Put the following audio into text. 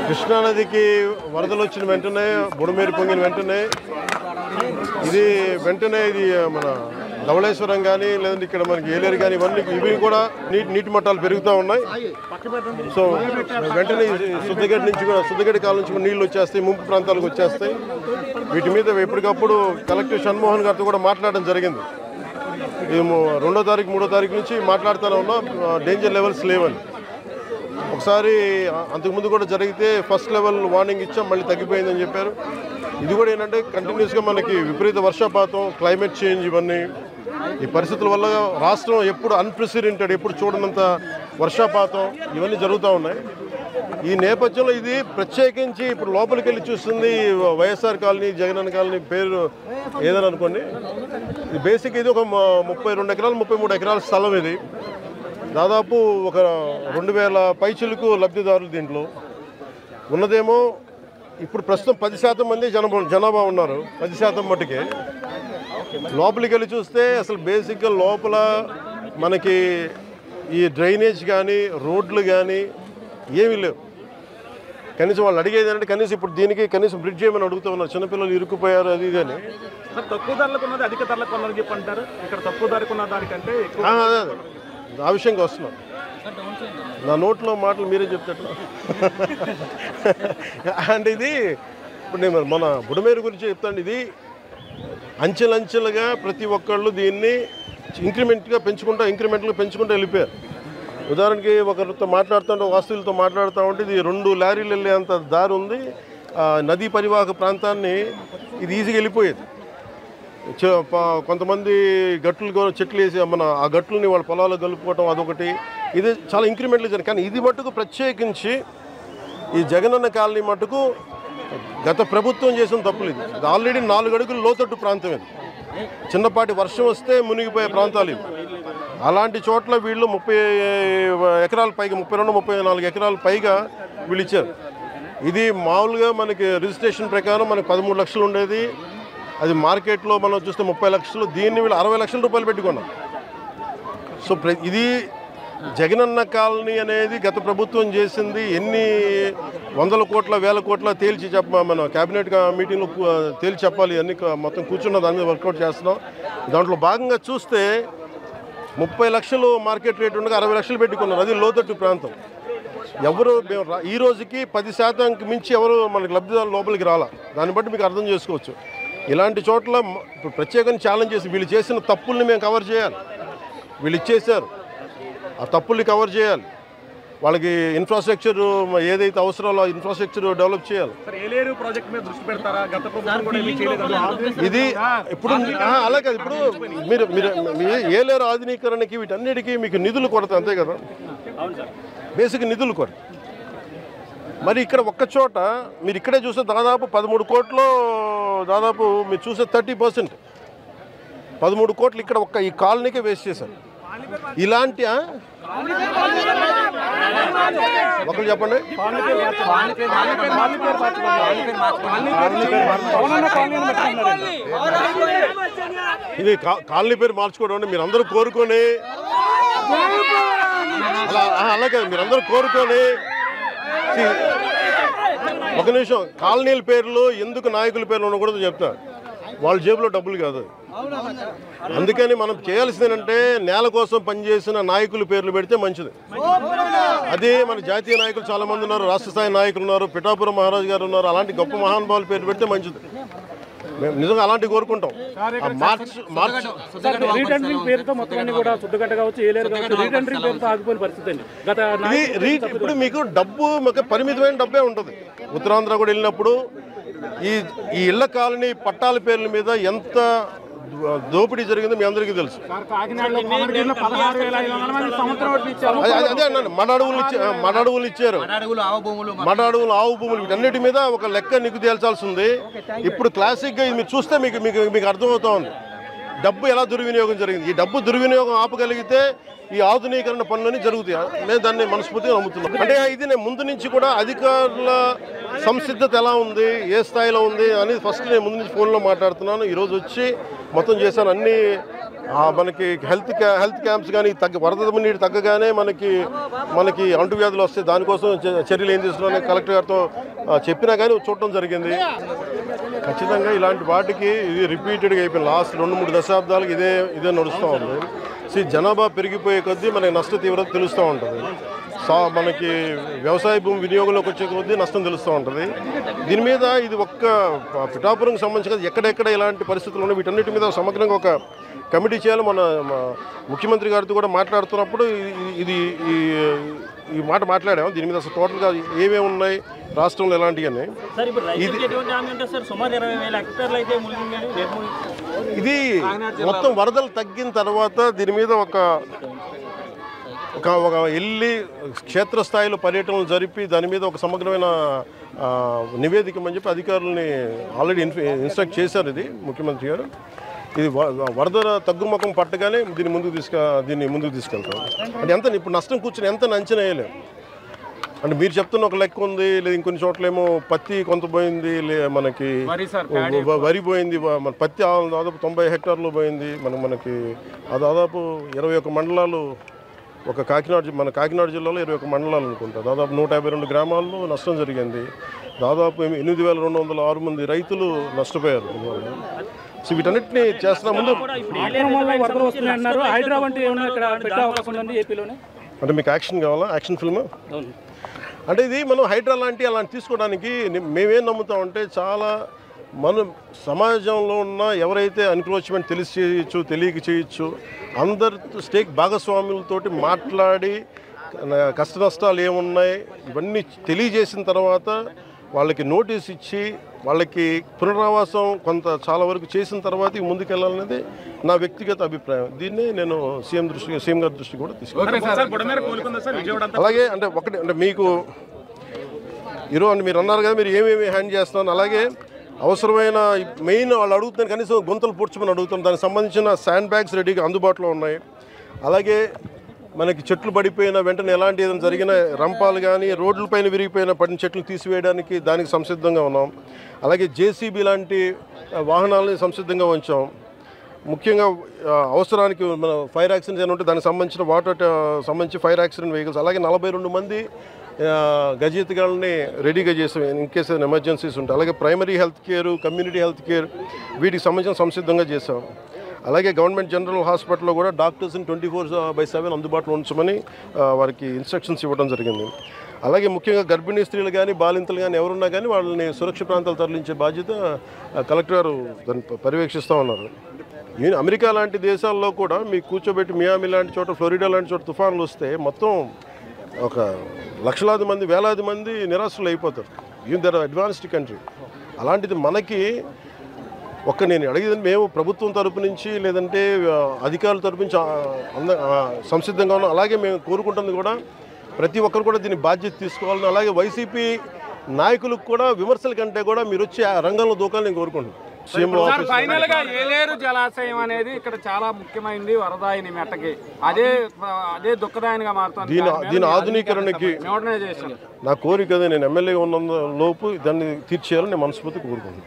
కృష్ణా నదికి వరదలు వచ్చిన వెంటనే బుడమేరు పొంగిన వెంటనే ఇది మన ధవళేశ్వరం కానీ లేదంటే ఇక్కడ మనకి ఏలేరు కానీ ఇవి కూడా నీటి మట్టాలు పెరుగుతూ ఉన్నాయి. సో వెంటనే శుద్ధగడ్డ కాలం నుంచి కూడా నీళ్ళు వచ్చేస్తాయి, ముంపు ప్రాంతాలకు వచ్చేస్తాయి. వీటి మీద ఎప్పటికప్పుడు కలెక్టర్ షణ్మోహన్ గారితో కూడా మాట్లాడడం జరిగింది. మేము 2వ తారీఖు 3వ తారీఖు నుంచి మాట్లాడుతూనే ఉన్నాం, డేంజర్ లెవెల్స్ లేవని. ఒకసారి అంతకుముందు కూడా జరిగితే ఫస్ట్ లెవెల్ వార్నింగ్ ఇచ్చాం, మళ్ళీ తగ్గిపోయిందని చెప్పారు. ఇది కూడా ఏంటంటే కంటిన్యూస్గా మనకి విపరీత వర్షపాతం, క్లైమేట్ చేంజ్, ఇవన్నీ ఈ పరిస్థితుల వల్ల రాష్ట్రం ఎప్పుడు అన్ప్రెసిడెంటెడ్, ఎప్పుడు చూడనంత వర్షపాతం ఇవన్నీ జరుగుతూ ఉన్నాయి. ఈ నేపథ్యంలో ఇది ప్రత్యేకించి ఇప్పుడు లోపలికి వెళ్ళి చూస్తుంది వైఎస్ఆర్ కాలనీ, జగనన్న కాలనీ పేరు ఏదని అనుకోండి. ఇది బేసిక్ ఇది ఒక 32 ఎకరాలు 33 ఎకరాల స్థలం. ఇది దాదాపు ఒక 2000 పైచిలకు లబ్ధిదారులు. దీంట్లో ఉన్నదేమో ఇప్పుడు ప్రస్తుతం 10% మంది జనాభా ఉన్నారు. 10% మట్టుకే. లోపలికి వెళ్ళి చూస్తే అసలు బేసిక్గా లోపల మనకి ఈ డ్రైనేజ్ కానీ రోడ్లు కానీ ఏమీ లేవు. కనీసం వాళ్ళు అడిగేది అంటే కనీసం ఇప్పుడు దీనికి కనీసం బ్రిడ్జ్ చేయమని అడుగుతూ ఉన్నారు. చిన్నపిల్లలు ఇరుక్కుపోయారు అది ఇది అని. తక్కువ ధరలకు ఉన్నది అధిక ధరలకు ఉన్నది చెప్పంటారు. ఇక్కడ తక్కువ ధరకు ఉన్న దానికంటే అదే ఆ విషయంగా వస్తున్నాం. నా నోట్లో మాటలు మీరే చెప్తారు. అంటే ఇది ఇప్పుడు నేను మన బుడమేరు గురించి చెప్తాను. ఇది అంచెలంచెలుగా ప్రతి ఒక్కళ్ళు దీన్ని ఇంక్రిమెంట్గా పెంచుకుంటూ వెళ్ళిపోయారు. ఉదాహరణకి ఒకరితో మాట్లాడుతుంటే, వాస్తువులతో మాట్లాడుతూ ఉంటే ఇది 2 లారీలు వెళ్ళేంత దారి ఉంది. నదీ పరివాహక ప్రాంతాన్ని ఇది ఈజీగా వెళ్ళిపోయేది. కొంతమంది చెట్లు వేసి ఆ గట్లని వాళ్ళ పొలాలు కలుపుకోవటం అదొకటి. ఇది చాలా ఇంక్రిమెంట్లు జరిగింది. కానీ ఇది మట్టుకు ప్రత్యేకించి ఈ జగనన్న కాలనీ మట్టుకు గత ప్రభుత్వం చేసిన తప్పులు. ఇది ఆల్రెడీ 4 అడుగులు లోతట్టు ప్రాంతం. ఇది చిన్నపాటి వర్షం వస్తే మునిగిపోయే ప్రాంతాలు ఇవి. అలాంటి చోట్ల వీళ్ళు 30 ఎకరాల పైగా 32-34 ఎకరాల పైగా వీళ్ళు ఇచ్చారు. ఇది మామూలుగా మనకి రిజిస్ట్రేషన్ ప్రకారం మనకి 13 లక్షలు ఉండేది. అది మార్కెట్లో మనం చూస్తే 30 లక్షలు. దీన్ని వీళ్ళు 60 లక్షల రూపాయలు పెట్టుకున్నాం. సో ఇది జగనన్న కాలనీ అనేది గత ప్రభుత్వం చేసింది. ఎన్ని 100 కోట్ల 1000 కోట్ల తేల్చి మన క్యాబినెట్ మీటింగ్లో తేల్చి చెప్పాలి. అన్ని మొత్తం కూర్చున్న దాని మీద వర్కౌట్ చేస్తున్నాం. దాంట్లో భాగంగా చూస్తే 30 లక్షలు మార్కెట్ రేట్ ఉండగా 60 లక్షలు పెట్టుకున్నారు. అది లోతట్టు ప్రాంతం. ఎవరు ఈ రోజుకి 10%కి మించి ఎవరు మనకి లబ్ధిదారులు లోపలికి రాలా. దాన్ని బట్టి మీకు అర్థం చేసుకోవచ్చు. ఇలాంటి చోట్ల ఇప్పుడు ప్రత్యేకంగా ఛాలెంజ్ చేసి వీళ్ళు చేసిన తప్పుల్ని మేము కవర్ చేయాలి. వీళ్ళు ఇచ్చేసారు, ఆ తప్పుల్ని కవర్ చేయాలి. వాళ్ళకి ఇన్ఫ్రాస్ట్రక్చర్ ఏదైతే అవసరాలో ఇన్ఫ్రాస్ట్రక్చర్ డెవలప్ చేయాలి. ఇది ఇప్పుడు అలా కాదు. ఇప్పుడు మీరు ఏలేరు ఆధునీకరణకి వీటన్నిటికీ మీకు నిధులు కొరత, అంతే కదా. బేసిక్ నిధులు కొరత. మరి ఇక్కడ ఒక్క చోట మీరు ఇక్కడే చూస్తే దాదాపు 13 కోట్లు, దాదాపు మీరు చూసే 30%, 13 కోట్లు ఇక్కడ ఒక్క ఈ కాలనీకే వేస్ట్ చేశారు. ఇలాంటి ఒకరు చెప్పండి. ఇది కాలనీ పేరు మార్చుకోవడం అంటే మీరందరూ కోరుకొని అలాగే మీరందరూ కోరుకొని ఒక నిమిషం. కాలనీల పేర్లు ఎందుకు నాయకుల పేర్లు ఉండకూడదు చెప్తా. వాళ్ళ జేబులో డబ్బులు కాదు. అందుకని మనం చేయాల్సింది ఏంటంటే నేల కోసం పనిచేసిన నాయకుల పేర్లు పెడితే మంచిది. అదే మన జాతీయ నాయకులు చాలా మంది ఉన్నారు, రాష్ట్ర స్థాయి నాయకులు ఉన్నారు, పిఠాపురం మహారాజు గారు ఉన్నారు. అలాంటి గొప్ప మహానుభావుల పేర్లు పెడితే మంచిది. మేము నిజంగా అలాంటివి కోరుకుంటాం. ఇప్పుడు మీకు డబ్బు పరిమితమైన డబ్బే ఉంటుంది. ఉత్తరాంధ్ర కూడా వెళ్ళినప్పుడు ఈ ఇళ్ల కాలనీ పట్టాల పేర్ల మీద ఎంత దోపిడీ జరిగిందో మీ అందరికీ తెలుసు. అదే అన్నాను, మడ అడవులు ఇచ్చారు, మడ అడవులు, ఆవు భూములు, వీటన్నిటి మీద ఒక లెక్క నీకు తేల్చాల్సి ఉంది. ఇప్పుడు క్లాసిక్గా ఇది మీరు చూస్తే మీకు అర్థమవుతా ఉంది డబ్బు ఎలా దుర్వినియోగం జరిగింది. ఈ డబ్బు దుర్వినియోగం ఆపగలిగితే ఈ ఆధునీకరణ పనులన్నీ జరుగుతాయి. నేను దాన్ని మనస్ఫూర్తిగా నమ్ముతున్నాను. అంటే ఇది నేను ముందు నుంచి కూడా అధికారుల సంసిద్ధత ఎలా ఉంది, ఏ స్థాయిలో ఉంది అనేది ఫస్ట్ నేను ముందు నుంచి ఫోన్లో మాట్లాడుతున్నాను. ఈరోజు వచ్చి మొత్తం చేశాను. అన్ని మనకి హెల్త్ క్యాంప్స్ కానీ వరద నీరు తగ్గగానే మనకి అంటువ్యాధులు వస్తాయి, దానికోసం చర్యలు ఏం తీసుకున్నారని కలెక్టర్ గారితో చెప్పినా కానీ చూడటం జరిగింది. ఖచ్చితంగా ఇలాంటి వాటికి ఇది రిపీటెడ్గా అయిపోయింది. లాస్ట్ 2-3 దశాబ్దాలకు ఇదే నడుస్తూ ఉంది. జనాభా పెరిగిపోయే కొద్దీ మనకి నష్ట తీవ్రత తెలుస్తూ ఉంటుంది. మనకి వ్యవసాయ భూమి వినియోగంలోకి వచ్చే కొద్దీ నష్టం తెలుస్తూ ఉంటుంది. దీని మీద ఇది ఒక్క పిఠాపురంకి సంబంధించి ఎక్కడెక్కడ ఇలాంటి పరిస్థితులు ఉన్నాయి వీటన్నిటి మీద సమగ్రంగా ఒక కమిటీ చేయాలి. మన ముఖ్యమంత్రి గారితో కూడా మాట్లాడుతున్నప్పుడు ఈ మాట మాట్లాడాము. దీని మీద అసలు టోటల్గా ఏమేమి ఉన్నాయి రాష్ట్రంలో ఎలాంటివన్నీ ఇది మొత్తం వరదలు తగ్గిన తర్వాత దీని మీద ఒక వెళ్ళి క్షేత్రస్థాయిలో పర్యటనలు జరిపి దాని మీద ఒక సమగ్రమైన నివేదిక అని చెప్పి అధికారులని ఆల్రెడీ ఇన్స్ట్రక్ట్ చేశారు. ఇది ముఖ్యమంత్రి గారు ఇది వరద తగ్గుముఖం పట్టగానే దీన్ని ముందుకు తీసుకెళ్తాం. అంటే ఎంత ఇప్పుడు నష్టం కూర్చొని ఎంత అంచనా వేయలేము. అంటే మీరు చెప్తున్న ఒక లెక్క ఉంది, లేదా ఇంకొన్ని చోట్లేమో పత్తి కొంత పోయింది, మనకి వరి పోయింది, మన పత్తి దాదాపు 90 హెక్టార్లు పోయింది. మనకి దాదాపు 21 మండలాలు మన కాకినాడ జిల్లాలో 21 మండలాలు అనుకుంటా, దాదాపు 152 గ్రామాల్లో నష్టం జరిగింది. దాదాపు 8,206 మంది రైతులు నష్టపోయారు. సో వీటన్నిటిని చేస్తున్న ముందు అంటే మీకు యాక్షన్ కావాలా? యాక్షన్ ఫిల్మ్ అంటే ఇది మనం హైడ్రా అలాంటి తీసుకోవడానికి మేమేం నమ్ముతామంటే చాలా మనం సమాజంలో ఉన్న ఎవరైతే ఎన్క్రోచ్మెంట్ తెలిసి చేయొచ్చు, తెలియక చేయొచ్చు, అందరి భాగస్వాములతోటి మాట్లాడి కష్ట నష్టాలు ఏమున్నాయి ఇవన్నీ తెలియజేసిన తర్వాత వాళ్ళకి నోటీస్ ఇచ్చి వాళ్ళకి పునరావాసం చాలా వరకు చేసిన తర్వాత ముందుకెళ్ళాలనేది నా వ్యక్తిగత అభిప్రాయం. దీన్నే నేను సీఎం గారి దృష్టి కూడా తీసుకున్నాను. అలాగే అంటే మీకు ఈరోజు మీరు అన్నారు కదా మీరు ఏమేమి హ్యాండ్ చేస్తున్నాను, అలాగే అవసరమైన మెయిన్ వాళ్ళు అడుగుతున్నారు కనీసం గుంతలు పూడ్చమని అడుగుతున్నారు. దానికి సంబంధించిన శాండ్ బ్యాగ్స్ రెడీగా అందుబాటులో ఉన్నాయి. అలాగే మనకి చెట్లు పడిపోయిన వెంటనే ఎలాంటి ఏదైనా జరిగిన రంపాలు కానీ రోడ్లపైన పడిన చెట్లు తీసివేయడానికి దానికి సంసిద్ధంగా ఉన్నాం. అలాగే జేసీబీ లాంటి వాహనాలని సంసిద్ధంగా ఉంచాం. ముఖ్యంగా అవసరానికి మన ఫైర్ యాక్సిడెంట్స్ ఏమైనా ఉంటే దానికి సంబంధించిన సంబంధించి ఫైర్ యాక్సిడెంట్ వెహికల్స్, అలాగే 42 మంది గజెత్గాళ్ళని రెడీగా చేసాం ఇన్ కేస్ ఏదైనా ఎమర్జెన్సీస్ ఉంటాయి. అలాగే primary health care, community health care వీటికి సంబంధించిన సంసిద్ధంగా చేసాం. అలాగే గవర్నమెంట్ జనరల్ హాస్పిటల్లో కూడా డాక్టర్స్ని 24/7 అందుబాటులో ఉంచమని వారికి ఇన్స్ట్రక్షన్స్ ఇవ్వడం జరిగింది. అలాగే ముఖ్యంగా గర్భిణీ స్త్రీలు కానీ బాలింతలు కానీ ఎవరున్నా కానీ వాళ్ళని సురక్షిత ప్రాంతాలు తరలించే బాధ్యత కలెక్టర్ గారు దాన్ని పర్యవేక్షిస్తూ ఉన్నారు. అమెరికా లాంటి దేశాల్లో కూడా మీకు కూర్చోబెట్టి మియామి లాంటి చోట, ఫ్లోరిడా లాంటి చోట తుఫాన్లు వస్తే మొత్తం ఒక లక్షలాది మంది, వేలాది మంది నిరాశలు అయిపోతారు. దర్ అడ్వాన్స్డ్ కంట్రీ. అలాంటిది మనకి నేను అడిగేది మేము ప్రభుత్వం తరపు నుంచి లేదంటే అధికారుల తరపు నుంచి సంసిద్ధంగా ఉన్నాం. అలాగే మేము కోరుకుంటుంది కూడా ప్రతి ఒక్కరు కూడా దీన్ని బాధ్యత తీసుకోవాలని, అలాగే వైసీపీ నాయకులకు కూడా విమర్శల కంటే కూడా మీరు వచ్చి ఆ రంగంలో దూకాలని నేను కోరుకుంటున్నాను. ఫైనల్ గా ఏలేరు జలాశయం అనేది ఇక్కడ చాలా ముఖ్యమైనది వరదాయిని మెట్టకి, అదే దుఃఖదాయనిగా మారుతుంది. దీని ఆధునీకరణకి నా కోరిక నేను ఎమ్మెల్యేగా ఉన్న లోపు దాన్ని తీర్చేయాలని నేను మనస్ఫూర్తిగా కోరుకుంటున్నాను.